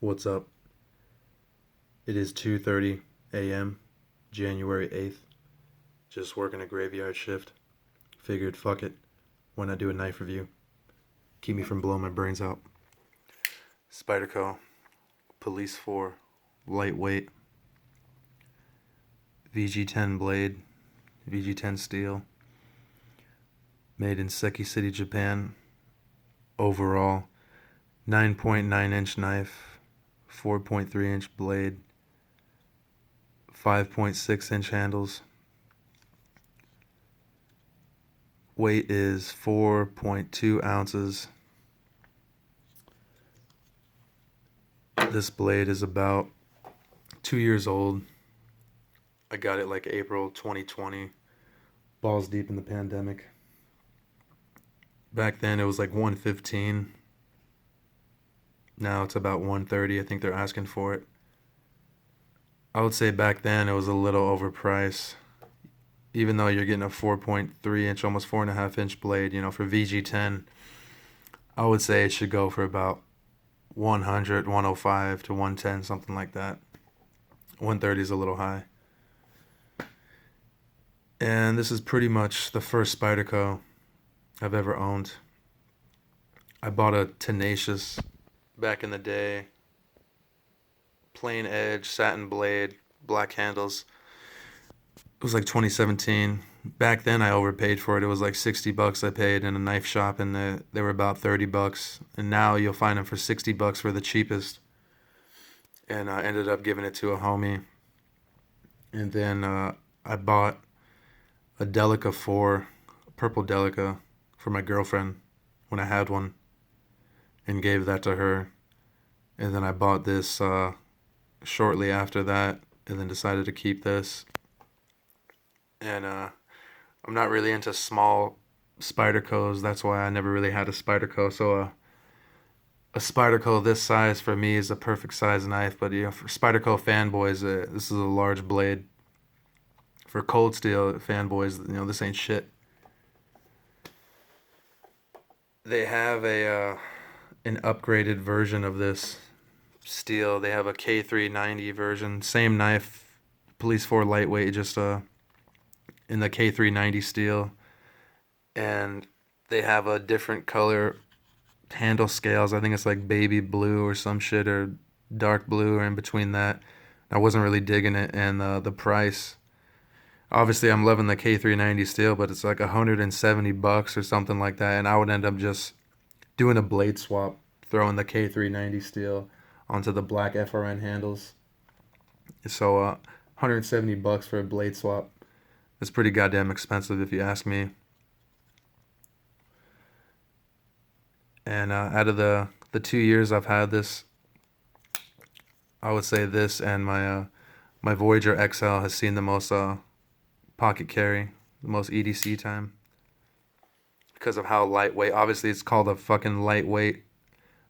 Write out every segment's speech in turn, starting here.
What's up? It is 2:30 a.m., January 8th. Just working a graveyard shift. Figured, fuck it. Why not do a knife review? Keep me from blowing my brains out. Spyderco, Police 4, lightweight, VG10 blade, VG10 steel. Made in Seki City, Japan. Overall, 9.9-inch knife, 4.3-inch blade, 5.6-inch handles. Weight is 4.2 ounces. This blade is about 2 years old. I got it like April 2020, balls deep in the pandemic. Back then it was like $115. Now it's about $130. I think they're asking for it. I would say back then it was a little overpriced. Even though you're getting a 4.3-inch, almost 4.5-inch blade, for VG10, I would say it should go for about 100, 105 to 110, something like that. 130 is a little high. And this is pretty much the first Spyderco I've ever owned. I bought a Tenacious back in the day. Plain edge, satin blade, black handles. It was like 2017. Back then I overpaid for it. It was like $60 I paid in a knife shop, and they were about $30. And now you'll find them for $60 for the cheapest. And I ended up giving it to a homie. And then I bought a Delica 4, a purple Delica, for my girlfriend when I had one, and gave that to her. And then I bought this shortly after that, and then decided to keep this. And I'm not really into small Spydercos. That's why I never really had a Spyderco. So a Spyderco this size for me is a perfect size knife. But for Spyderco fanboys, this is a large blade. For cold steel fanboys, this ain't shit. They have an upgraded version of this steel. They have a K390 version, same knife, Police 4 lightweight, just in the K390 steel. And they have a different color handle scales. I think it's like baby blue or some shit, or dark blue, or in between that. I wasn't really digging it. And the price, obviously I'm loving the K390 steel, but it's like $170 or something like that. And I would end up just doing a blade swap, throwing the K390 steel onto the black FRN handles. So $170 for a blade swap. It's pretty goddamn expensive if you ask me. And out of the 2 years I've had this, I would say this and my Voyager XL has seen the most pocket carry, the most EDC time, because of how lightweight. Obviously it's called a fucking lightweight,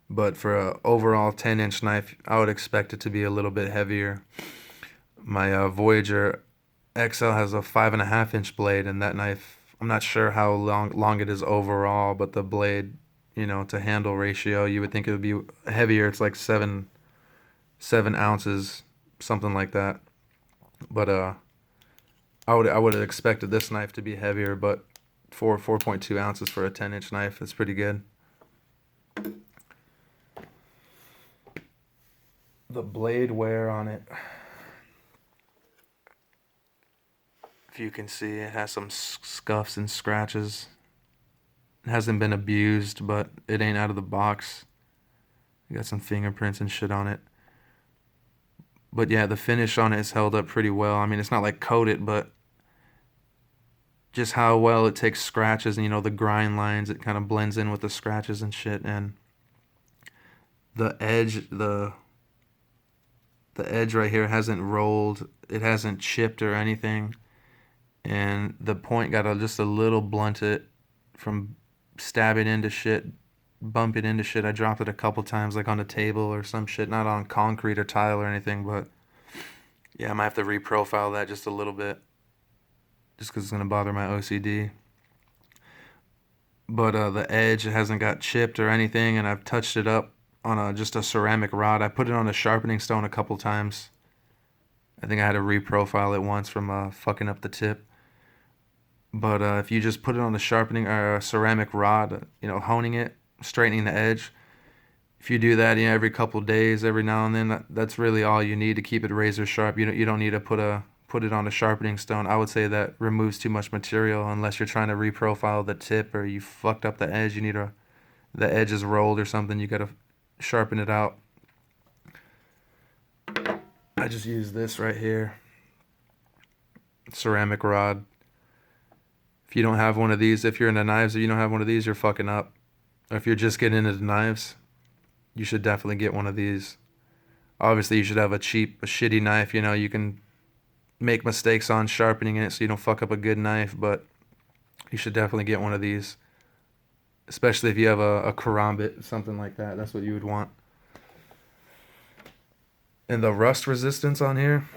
but for a overall 10-inch knife, I would expect it to be a little bit heavier. My Voyager XL has a 5.5-inch blade, and that knife, I'm not sure how long it is overall, but the blade, to handle ratio, you would think it would be heavier. It's like 7 ounces, something like that. But I would have expected this knife to be heavier, but 4.2 ounces for a 10-inch knife, that's pretty good. The blade wear on it, if you can see, it has some scuffs and scratches. It hasn't been abused, but it ain't out of the box. You got some fingerprints and shit on it. But yeah, the finish on it is held up pretty well. I mean, it's not like coated, but just how well it takes scratches and, the grind lines, it kind of blends in with the scratches and shit. And the edge, the edge right here hasn't rolled. It hasn't chipped or anything. And the point got just a little blunted from stabbing into shit, bumping into shit. I dropped it a couple times, like on a table or some shit, not on concrete or tile or anything, but yeah, I might have to reprofile that just a little bit, just because it's going to bother my OCD. But the edge hasn't got chipped or anything, and I've touched it up on just a ceramic rod. I put it on a sharpening stone a couple times. I think I had to reprofile it once from fucking up the tip. But if you just put it on a sharpening or a ceramic rod, honing it, straightening the edge, if you do that, every couple days, every now and then, that's really all you need to keep it razor sharp. You don't need to put it on a sharpening stone. I would say that removes too much material unless you're trying to reprofile the tip or you fucked up the edge. The edge is rolled or something. You gotta sharpen it out. I just use this right here, ceramic rod. If you don't have one of these, if you're into knives or you don't have one of these, you're fucking up. Or if you're just getting into knives, you should definitely get one of these. Obviously, you should have a shitty knife. You can make mistakes on sharpening it so you don't fuck up a good knife, but you should definitely get one of these. Especially if you have a karambit, something like that. That's what you would want. And the rust resistance on here,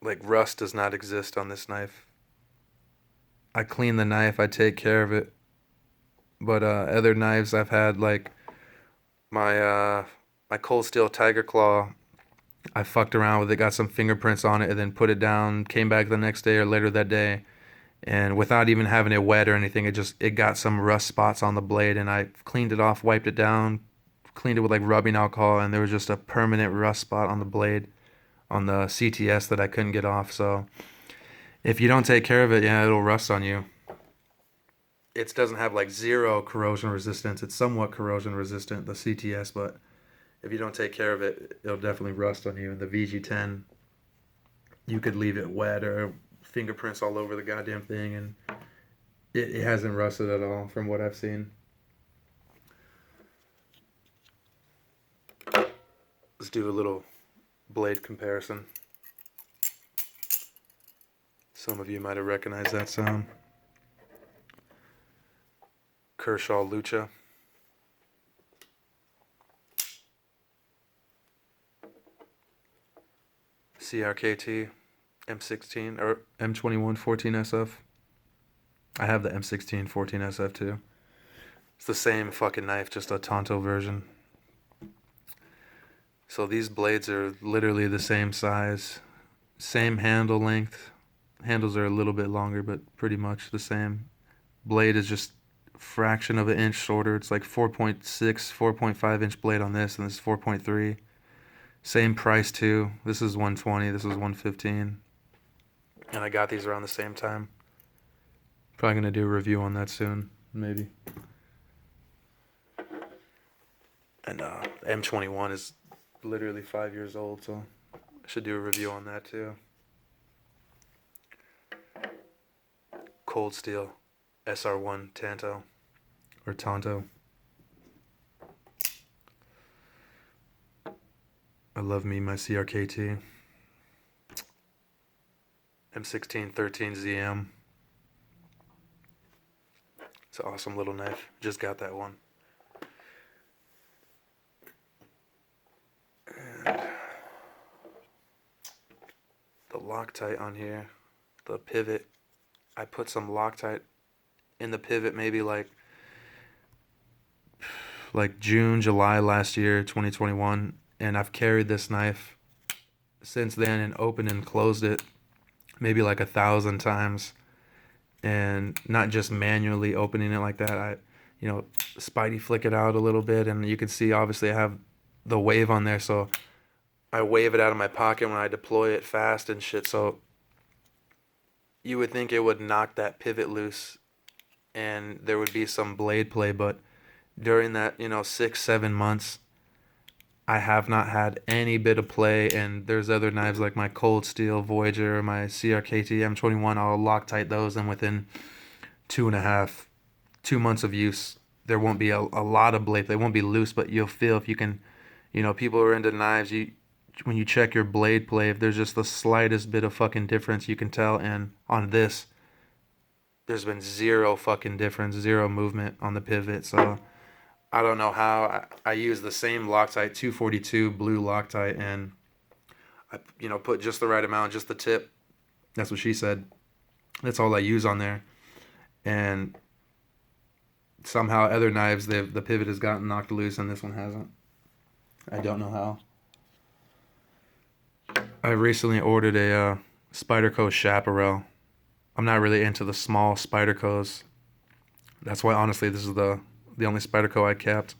like rust does not exist on this knife. I clean the knife, I take care of it. But other knives I've had, like my cold steel tiger claw, I fucked around with it, got some fingerprints on it, and then put it down. Came back the next day or later that day, and without even having it wet or anything, it got some rust spots on the blade, and I cleaned it off, wiped it down, cleaned it with like rubbing alcohol, and there was just a permanent rust spot on the blade on the CTS that I couldn't get off. So if you don't take care of it, yeah, it'll rust on you. It doesn't have like zero corrosion resistance. It's somewhat corrosion resistant, the CTS, but if you don't take care of it, it'll definitely rust on you. And the VG10, you could leave it wet or fingerprints all over the goddamn thing, and it hasn't rusted at all from what I've seen. Let's do a little blade comparison. Some of you might have recognized that sound. Kershaw Lucha. CRKT M16 or M21 14SF. I have the M16 14SF too. It's the same fucking knife, just a Tonto version. So these blades are literally the same size, same handle length. Handles are a little bit longer, but pretty much the same. Blade is just a fraction of an inch shorter. It's like 4.6, 4.5 inch blade on this, and this is 4.3. Same price too. This is 120, this is 115. And I got these around the same time. Probably gonna do a review on that soon, maybe. And M21 is literally 5 years old, so I should do a review on that too. Cold steel SR1 Tanto or Tonto. I love me my CRKT. M16 13ZM. It's an awesome little knife. Just got that one. And the Loctite on here, the pivot, I put some Loctite in the pivot maybe like June, July last year, 2021, and I've carried this knife since then and opened and closed it maybe like 1,000 times, and not just manually opening it like that. I Spidey flick it out a little bit, and you can see obviously I have the wave on there, so I wave it out of my pocket when I deploy it fast and shit. So you would think it would knock that pivot loose and there would be some blade play, but during that 6-7 months I have not had any bit of play. And there's other knives like my Cold Steel Voyager, my CRKT M21, I'll Loctite those, and within 2 months of use there won't be a lot of blade play. It won't be loose, but you'll feel, if you can, people who are into knives, when you check your blade play, if there's just the slightest bit of fucking difference, you can tell. And on this, there's been zero fucking difference, zero movement on the pivot. So I don't know how. I use the same Loctite, 242 blue Loctite, and I put just the right amount, just the tip. That's what she said. That's all I use on there. And somehow other knives, the pivot has gotten knocked loose and this one hasn't. I don't know how. I recently ordered a Spyderco Chaparral. I'm not really into the small Spydercos. That's why, honestly, this is the only Spyderco I kept.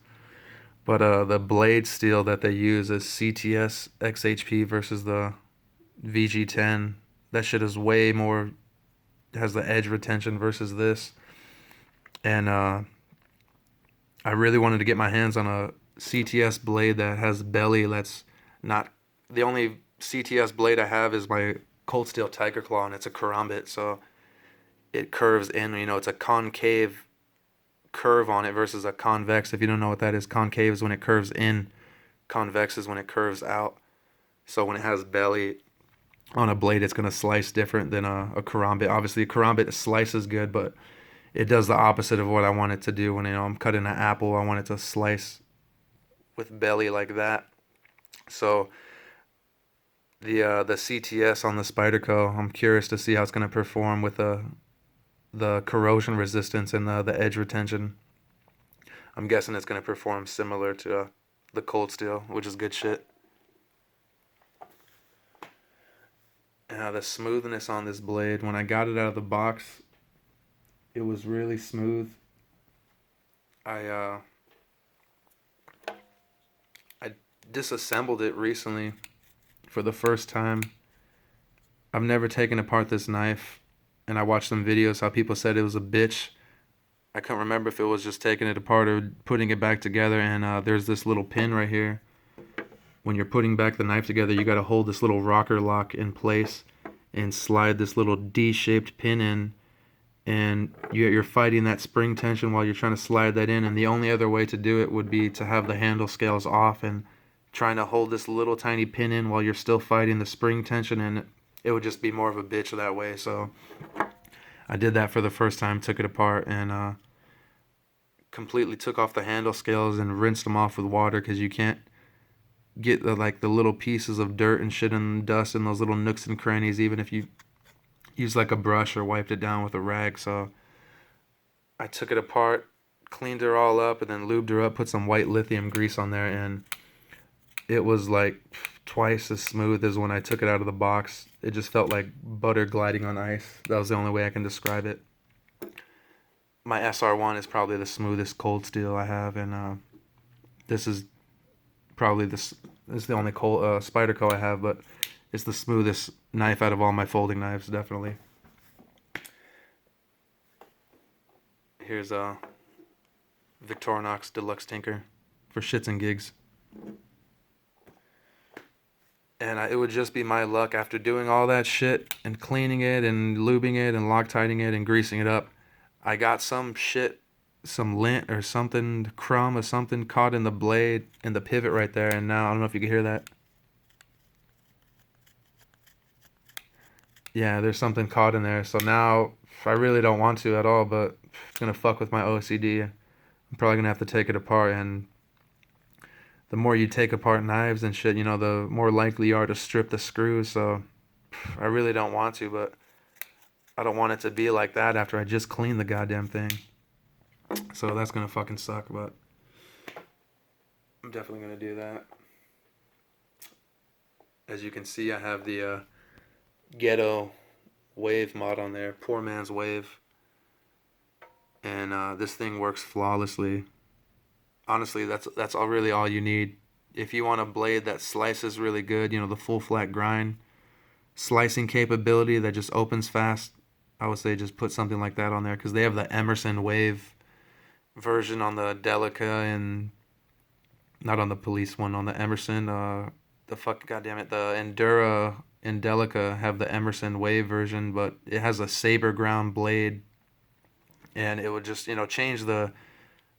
But the blade steel that they use is CTS XHP versus the VG10. That shit is way more, has the edge retention versus this. And I really wanted to get my hands on a CTS blade that has belly that's not, the only CTS blade I have is my cold steel Tiger Claw, and it's a karambit, so it curves in, it's a concave curve on it versus a convex. If you don't know what that is, concave is when it curves in, convex is when it curves out. So when it has belly on a blade, it's going to slice different than a karambit. Obviously, a karambit slices good, but it does the opposite of what I want it to do. When I'm cutting an apple, I want it to slice with belly like that. So the CTS on the Spyderco, I'm curious to see how it's going to perform with the corrosion resistance and the edge retention. I'm guessing it's going to perform similar to the cold steel, which is good shit. The smoothness on this blade, when I got it out of the box, it was really smooth. I disassembled it recently for the first time. I've never taken apart this knife, and I watched some videos how people said it was a bitch. I can't remember if it was just taking it apart or putting it back together, and there's this little pin right here. When you're putting back the knife together, you got to hold this little rocker lock in place and slide this little D-shaped pin in, and you're fighting that spring tension while you're trying to slide that in, and the only other way to do it would be to have the handle scales off and trying to hold this little tiny pin in while you're still fighting the spring tension, and it would just be more of a bitch that way. So I did that for the first time, took it apart, and completely took off the handle scales and rinsed them off with water, because you can't get the little pieces of dirt and shit and dust in those little nooks and crannies, even if you use like a brush or wiped it down with a rag. So I took it apart, cleaned her all up, and then lubed her up, put some white lithium grease on there, and it was like twice as smooth as when I took it out of the box. It just felt like butter gliding on ice. That was the only way I can describe it. My SR1 is probably the smoothest cold steel I have, and this is probably this is the only Spyderco I have, but it's the smoothest knife out of all my folding knives, definitely. Here's a Victorinox Deluxe Tinker for shits and gigs. And it would just be my luck after doing all that shit and cleaning it and lubing it and Loctiting it and greasing it up. I got some shit, some lint or something, crumb or something caught in the blade, in the pivot right there. And now, I don't know if you can hear that. Yeah, there's something caught in there. So now, I really don't want to at all, but it's going to fuck with my OCD. I'm probably going to have to take it apart, and the more you take apart knives and shit, the more likely you are to strip the screws. So I really don't want to, but I don't want it to be like that after I just cleaned the goddamn thing. So that's going to fucking suck, but I'm definitely going to do that. As you can see, I have the Ghetto Wave mod on there, Poor Man's Wave. And this thing works flawlessly. Honestly, that's really all you need. If you want a blade that slices really good, the full flat grind, slicing capability that just opens fast, I would say just put something like that on there, because they have the Emerson Wave version on the Delica, and not on the police one, on the Emerson, the Endura and Delica have the Emerson Wave version, but it has a saber ground blade, and it would just, change the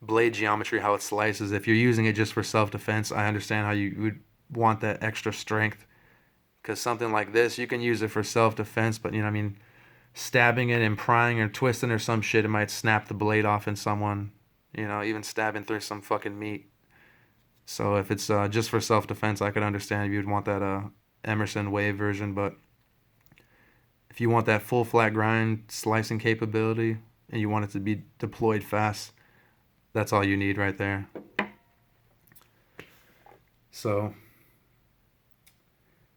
blade geometry, how it slices. If you're using it just for self-defense, I understand how you would want that extra strength, because something like this, you can use it for self-defense, but stabbing it and prying or twisting or some shit, it might snap the blade off in someone, even stabbing through some fucking meat. So if it's just for self-defense, I could understand if you'd want that Emerson Wave version, but if you want that full flat grind slicing capability and you want it to be deployed fast, That's all you need right there. So,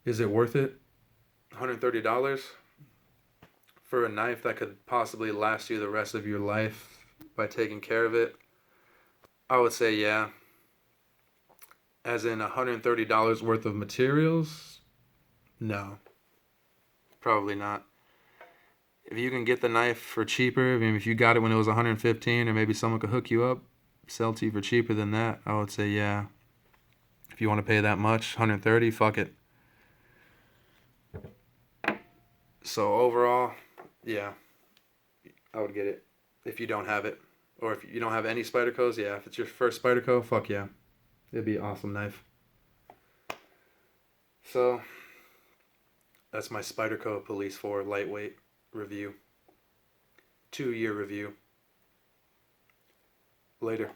is it worth it? $130 for a knife that could possibly last you the rest of your life by taking care of it? I would say yeah. As in $130 worth of materials? No, probably not. If you can get the knife for cheaper, I mean, if you got it when it was 115, or maybe someone could hook you up, sell to you for cheaper than that, I would say yeah. If you want to pay that much, 130, fuck it. So overall, yeah, I would get it if you don't have it. Or if you don't have any Spydercos, yeah. If it's your first Spyderco, fuck yeah. It'd be an awesome knife. So, that's my Spyderco Police 4 lightweight review. 2-year review. Later.